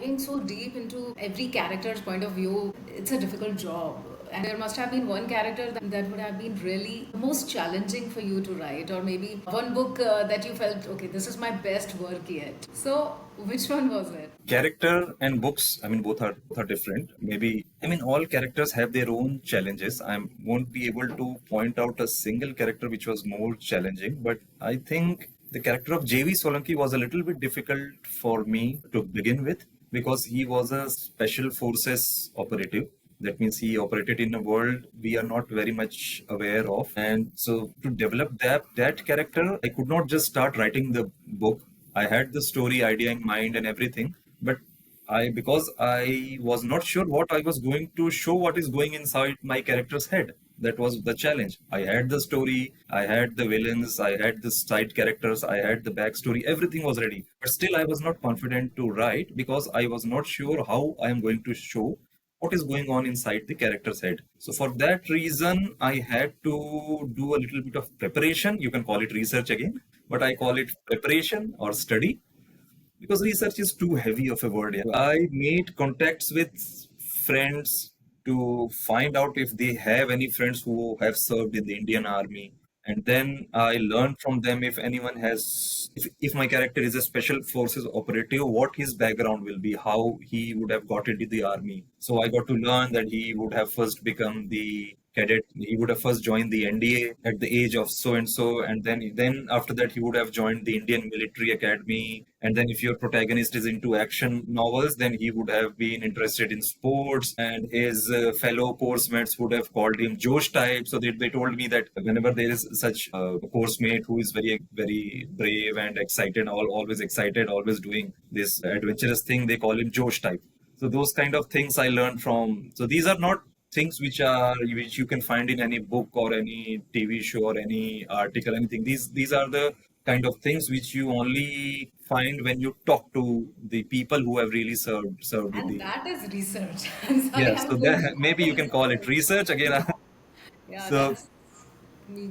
diving so deep into every character's point of view, it's a difficult job. And there must have been one character that would have been really most challenging for you to write, or maybe one book that you felt, okay, this is my best work yet. So, which one was it? Character and books, I mean, both are different. Maybe, I mean, all characters have their own challenges. I won't be able to point out a single character which was more challenging, but I think the character of JV Solanki was a little bit difficult for me to begin with because he was a special forces operative. That means he operated in a world we are not very much aware of. And so to develop that character, I could not just start writing the book. I had the story idea in mind and everything, but because I was not sure what I was going to show, what is going inside my character's head. That was the challenge. I had the story, I had the villains, I had the side characters, I had the backstory, everything was ready. But still, I was not confident to write because I was not sure how I am going to show what is going on inside the character's head. So for that reason, I had to do a little bit of preparation. You can call it research again, but I call it preparation or study because research is too heavy of a word. Yeah. I made contacts with friends to find out if they have any friends who have served in the Indian Army. And then I learned from them if anyone has, if my character is a special forces operative, what his background will be, how he would have got into the army. So I got to learn that he would have first become the cadet. He would have first joined the NDA at the age of so and so, and then after that he would have joined the Indian Military Academy. And then if your protagonist is into action novels, then he would have been interested in sports, and his fellow course mates would have called him Josh type. So they told me that whenever there is such a course mate who is very very brave and excited, always excited, always doing this adventurous thing, they call him Josh type. So those kind of things I learned from. So these are not things which you can find in any book or any TV show or any article, anything. These are the kind of things which you only find when you talk to the people who have really served with And the. that is research. I'm sorry, Yeah, I'm so going to that, maybe call you can call it research. research again. Yeah, So that's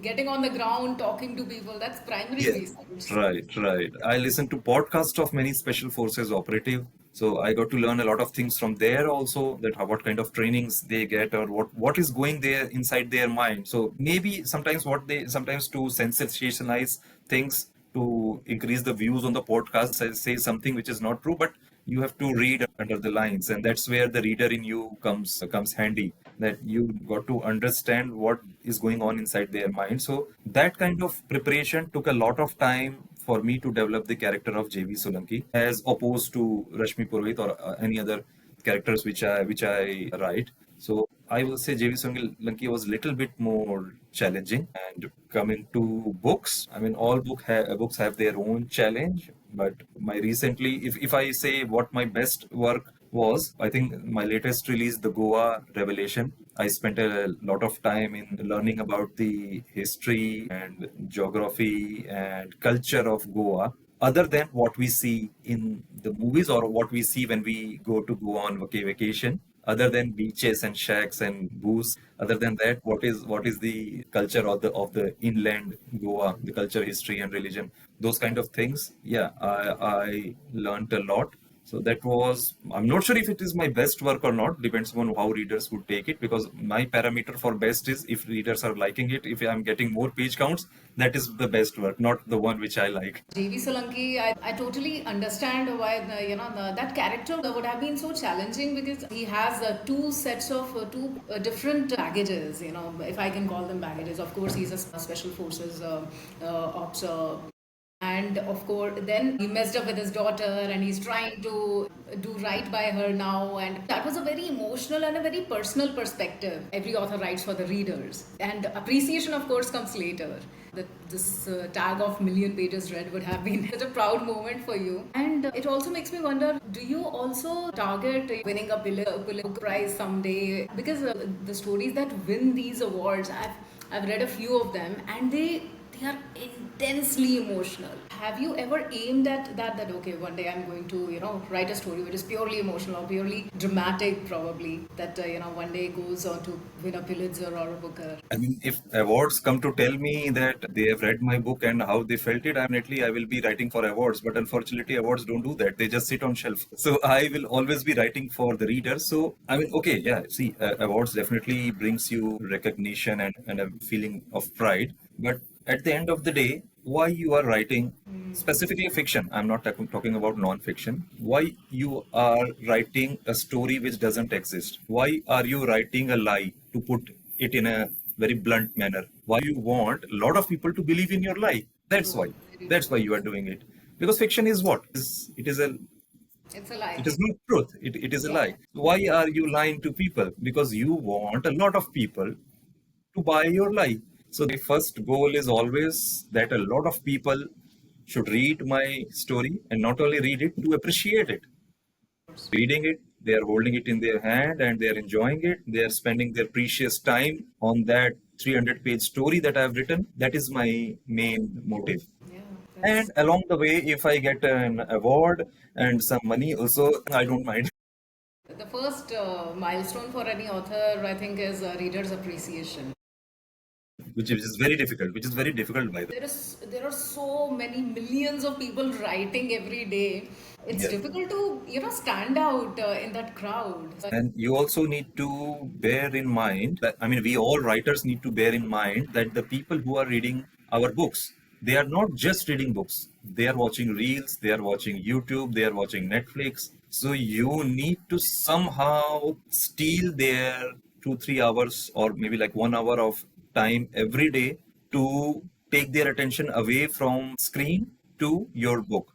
getting on the ground, talking to people. That's primary yeah, research. right. I listened to podcasts of many special forces operative. So I got to learn a lot of things from there also, that what kind of trainings they get or what is going there inside their mind. So maybe sometimes to sensationalize things to increase the views on the podcast, I say something which is not true, but you have to read under the lines, and that's where the reader in you comes handy, that you got to understand what is going on inside their mind. So that kind of preparation took a lot of time for me to develop the character of JV Solanki as opposed to Rashmi Purohit or any other characters which I write. So I will say JV Solanki was a little bit more challenging. And coming to books, I mean, all books have their own challenge. But my recently, if I say what my best work was, I think my latest release, The Goa Revelation. I spent a lot of time in learning about the history and geography and culture of Goa, other than what we see in the movies or what we see when we go to Goa on vacation. Other than beaches and shacks and booze, other than that, what is the culture of the inland Goa, the culture, history, and religion, those kind of things. Yeah, I learned a lot. So that was, I'm not sure if it is my best work or not, depends on how readers would take it, because my parameter for best is if readers are liking it, if I'm getting more page counts, that is the best work, not the one which I like. JV Solanki, I totally understand why that character would have been so challenging because he has two sets of two different baggages. If I can call them baggages. Of course, he's a special forces ops. And of course, then he messed up with his daughter and he's trying to do right by her now. And that was a very emotional and a very personal perspective. Every author writes for the readers. And appreciation, of course, comes later. This tag of million pages read would have been such a proud moment for you. And it also makes me wonder, do you also target winning a Pulitzer Prize someday? Because the stories that win these awards, I've read a few of them, and they they are intensely emotional. Have you ever aimed at that okay, one day I'm going to, write a story which is purely emotional or purely dramatic, probably, that one day goes on to win a Pulitzer or a Booker? I mean, if awards come to tell me that they have read my book and how they felt it, I will be writing for awards. But unfortunately, awards don't do that. They just sit on shelf. So I will always be writing for the reader. So I mean, okay, yeah. See, awards definitely brings you recognition and a feeling of pride. But at the end of the day, why you are writing specifically fiction? I'm not talking about non-fiction. Why you are writing a story which doesn't exist? Why are you writing a lie to put it in a very blunt manner? Why you want a lot of people to believe in your lie? That's True, why. very That's why true. you are doing it. Because fiction is what? It is a It's a lie. it is not truth. It is a Yeah. lie. Why are you lying to people? Because you want a lot of people to buy your lie. So the first goal is always that a lot of people should read my story and not only read it, to appreciate it. Reading it, they are holding it in their hand and they are enjoying it. They are spending their precious time on that 300-page story that I've written. That is my main motive. Yeah, And that's along the way, if I get an award and some money also, I don't mind. the first milestone for any author, I think, is reader's appreciation. Which is very difficult by the There are so many millions of people writing every day. It's way. difficult to stand out in that crowd. And you also need to bear in mind that, I mean, we all writers need to bear in mind that the people who are reading our books, they are not just reading books. They are watching Reels, they are watching YouTube, they are watching Netflix. So you need to somehow steal their 2, 3 hours or maybe like 1 hour of time every day to take their attention away from screen to your book.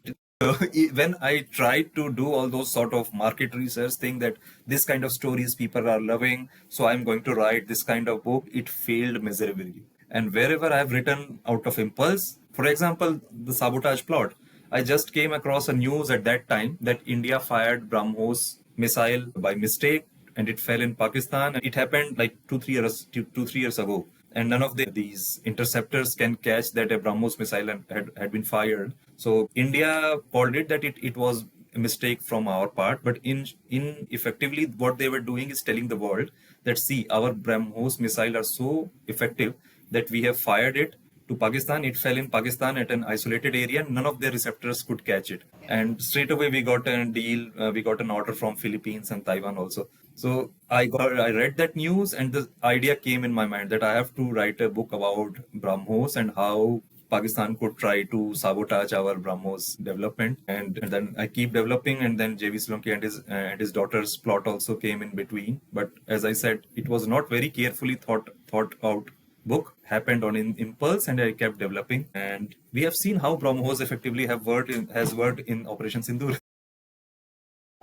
So when I tried to do all those sort of market research thing that this kind of stories people are loving, so I'm going to write this kind of book, it failed miserably. And wherever I've written out of impulse, for example, the sabotage plot, I just came across a news at that time that India fired BrahMos missile by mistake and it fell in Pakistan. It happened like 2, 3 years ago. And none of these interceptors can catch that a BrahMos missile had been fired. So India called it that it was a mistake from our part, but in effectively what they were doing is telling the world that see, our BrahMos missile are so effective that we have fired it to Pakistan. It fell in Pakistan at an isolated area. None of their receptors could catch it. And straight away we got a deal. We got an order from Philippines and Taiwan also. So I read that news and the idea came in my mind that I have to write a book about BrahMos and how Pakistan could try to sabotage our BrahMos development. And then I keep developing, and then JV Slunki and his daughter's plot also came in between. But as I said, it was not very carefully thought out book, happened on impulse, and I kept developing. And we have seen how BrahMos effectively has worked in Operation Sindoor.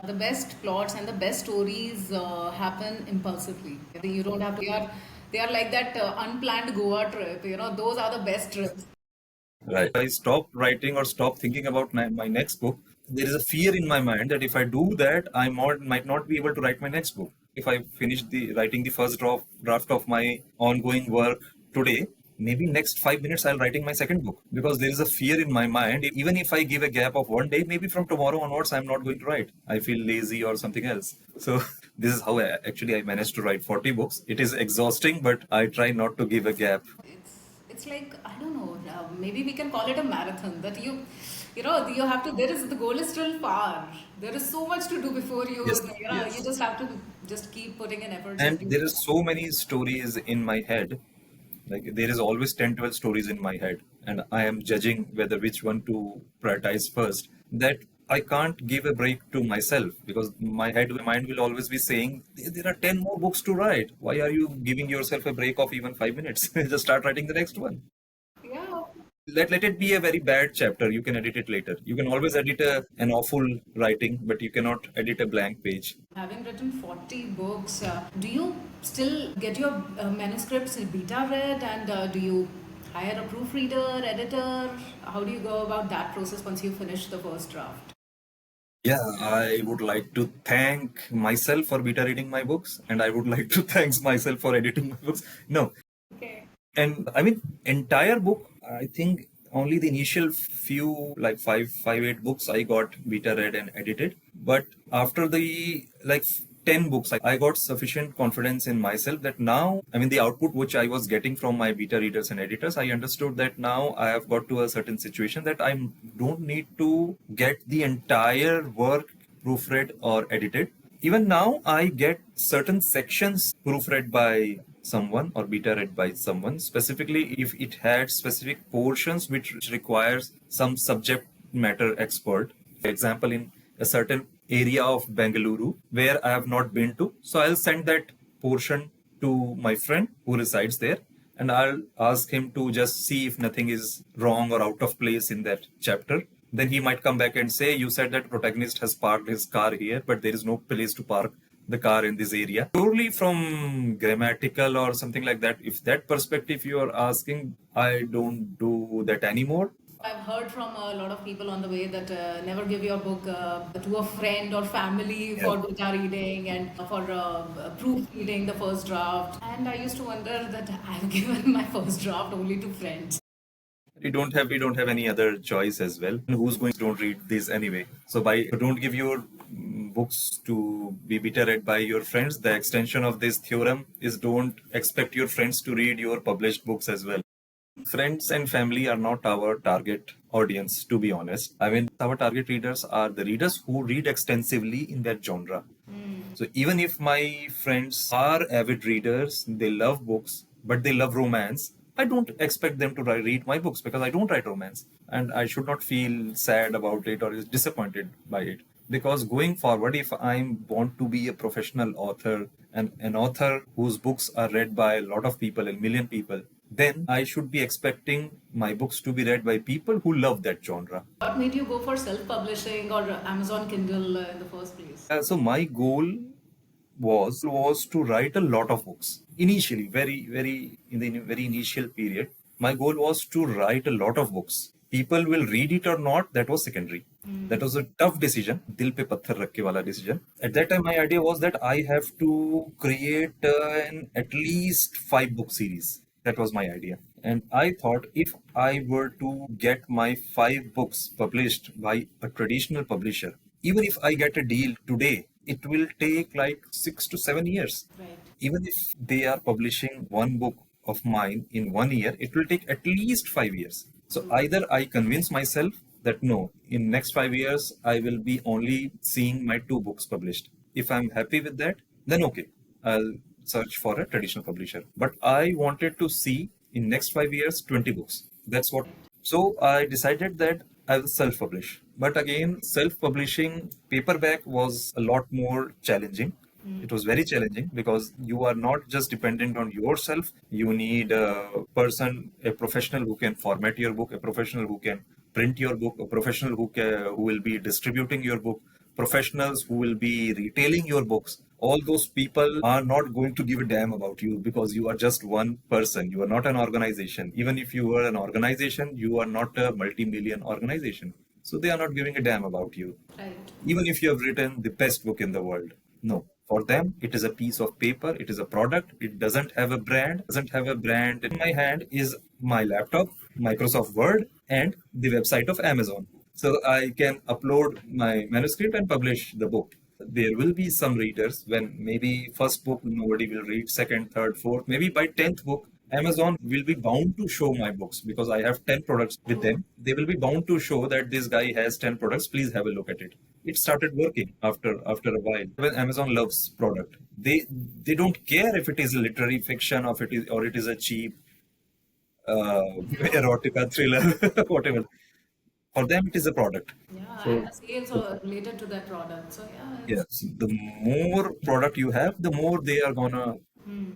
The best plots and the best stories happen impulsively. You don't have to. They are like that unplanned Goa trip. Those are the best trips. Right. If I stop writing or stop thinking about my next book, there is a fear in my mind that if I do that, might not be able to write my next book. If I finish the writing the first draft of my ongoing work today, maybe next 5 minutes I'll writing my second book because there is a fear in my mind. Even if I give a gap of one day, maybe from tomorrow onwards I'm not going to write. I feel lazy or something else. So this is how I managed to write 40 books. It is exhausting, but I try not to give a gap. It's like, I don't know. Maybe we can call it a marathon. That you have to. There is the goal is still far. There is so much to do before you. Yes, You yes. just have to just keep putting in efforts And every there day. are so many stories in my head. Like there is always 10, 12 stories in my head. And I am judging whether which one to prioritize first. That I can't give a break to myself because my mind will always be saying, there are 10 more books to write. Why are you giving yourself a break of even 5 minutes? Just start writing the next one. Yeah. Let it be a very bad chapter. You can edit it later. You can always edit an awful writing, but you cannot edit a blank page. Having written 40 books, do you still get your manuscripts beta read, and do you hire a proofreader, editor? How do you go about that process once you finish the first draft? Yeah, I would like to thank myself for beta reading my books, and I would like to thank myself for editing my books. No, Okay. And I mean, entire book, I think only the initial few, like five, 8 books, I got beta read and edited. But after the 10 books, I got sufficient confidence in myself that now, I mean, the output which I was getting from my beta readers and editors, I understood that now I have got to a certain situation that I don't need to get the entire work proofread or edited. Even now, I get certain sections proofread by someone or beta read by someone, specifically if it had specific portions which requires some subject matter expert. For example, in a certain area of Bengaluru where I have not been to, so I'll send that portion to my friend who resides there, and I'll ask him to just see if nothing is wrong or out of place in that chapter. Then he might come back and say, "You said that protagonist has parked his car here, but there is no place to park the car in this area." Purely from grammatical or something like that, if that perspective you are asking, I don't do that anymore. I've heard from a lot of people on the way that never give your book to a friend or family Yeah. for beta reading and for proofreading the first draft. And I used to wonder that I've given my first draft only to friends. We don't have any other choice as well. And who's going to don't read these anyway? So by don't give your books to be beta read by your friends, the extension of this theorem is don't expect your friends to read your published books as well. Friends and family are not our target audience, to be honest. I mean, our target readers are the readers who read extensively in that genre. So even if my friends are avid readers, they love books, but they love romance, I don't expect them to read my books because I don't write romance. And I should not feel sad about it or is disappointed by it. Because going forward, if I want to be a professional author and an author whose books are read by a lot of people, a million people, then I should be expecting my books to be read by people who love that genre. What made you go for self-publishing or Amazon Kindle in the first place? So my goal was to write a lot of books. Initially, very in the very initial period, my goal was to write a lot of books. People will read it or not, that was secondary. That was a tough decision, dil pe patthar rakh ke wala decision. At that time, my idea was that I have to create an at least 5 book series. That was my idea. And I thought if I were to get my 5 books published by a traditional publisher, even if I get a deal today, it will take like 6 to 7 years. Right. Even if they are publishing one book of mine in 1 year, it will take at least 5 years. So either I convince myself that no, in next 5 years, I will be only seeing my 2 books published. If I'm happy with that, then okay, I'll search for a traditional publisher. But I wanted to see in next 5 years 20 books. That's what. So I decided that I will self-publish. But again, self-publishing paperback was a lot more challenging. It was very challenging because you are not just dependent on yourself. You need a person, a professional who can format your book, a professional who can print your book, a professional who will be distributing your book, professionals who will be retailing your books. All those people are not going to give a damn about you because you are just one person. You are not an organization. Even if you are an organization, you are not a multi-million organization. So they are not giving a damn about you. Right. Even if you have written the best book in the world. No. For them, it is a piece of paper. It is a product. It doesn't have a brand. Doesn't have a brand. In my hand is my laptop, Microsoft Word, and the website of Amazon. So I can upload my manuscript and publish the book. There will be some readers when maybe first book nobody will read, second, third, fourth, maybe by 10th book, Amazon will be bound to show my books because I have 10 products with them. They will be bound to show that this guy has 10 products. Please have a look at it. It started working after a while. When Amazon loves product, they don't care if it is a literary fiction or it is a cheap uh, erotica thriller, whatever. For them, it is a product. Yeah, So and the sales are related to that product. So yeah, it's yes, the more product you have, the more they are gonna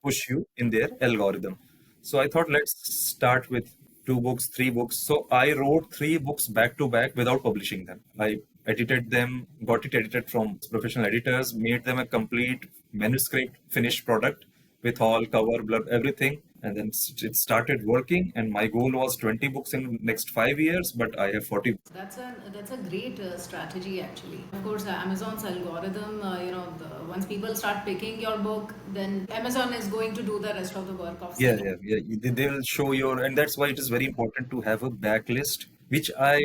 push you in their algorithm. So I thought let's start with 2 books, 3 books. So I wrote 3 books back to back without publishing them. I edited them, got it edited from professional editors, made them a complete manuscript, finished product with all cover, blurb, everything. and then it started working. And my goal was 20 books in next 5 years, but I have 40. That's a great strategy actually. Of course, Amazon's algorithm, once people start picking your book, then Amazon is going to do the rest of the work of Yeah, selling. yeah, yeah. They will show your, and that's why it is very important to have a backlist, which I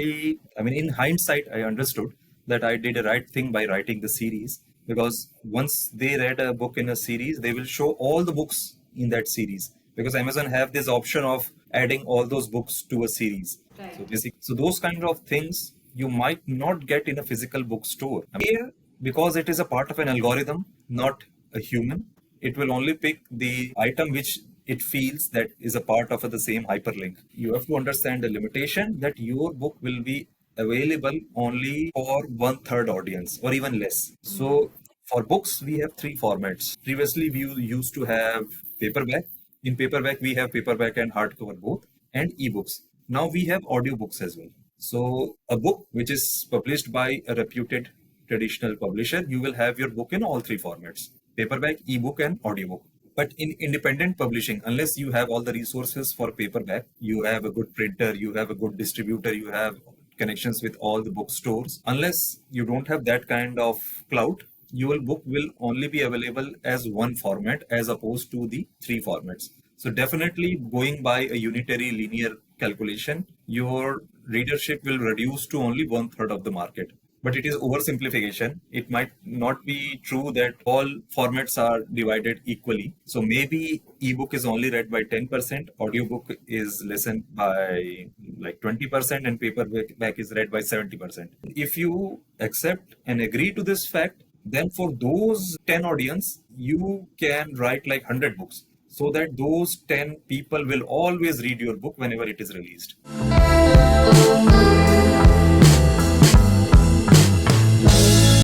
mean, in hindsight, I understood that I did a right thing by writing the series, because once they read a book in a series, they will show all the books in that series, because Amazon have this option of adding all those books to a series. So Right. so those kind of things you might not get in a physical bookstore. I mean, here, because it is a part of an algorithm, not a human, it will only pick the item which it feels that is a part of the same hyperlink. You have to understand the limitation that your book will be available only for one third audience or even less. So for books, we have three formats. Previously, we used to have paperback. In paperback, we have paperback and hardcover both, and ebooks. Now we have audiobooks as well. So a book which is published by a reputed traditional publisher, you will have your book in all three formats: paperback, ebook, and audiobook. But in independent publishing, unless you have all the resources for paperback, you have a good printer, you have a good distributor, you have connections with all the bookstores, unless you don't have that kind of clout, your book will only be available as one format as opposed to the three formats. So definitely going by a unitary linear calculation, your readership will reduce to only one third of the market. But it is oversimplification. It might not be true that all formats are divided equally. So maybe ebook is only read by 10%, audiobook is listened by like 20%, and paperback is read by 70%. If you accept and agree to this fact, then for those 10 audience, you can write like 100 books, so that those 10 people will always read your book whenever it is released.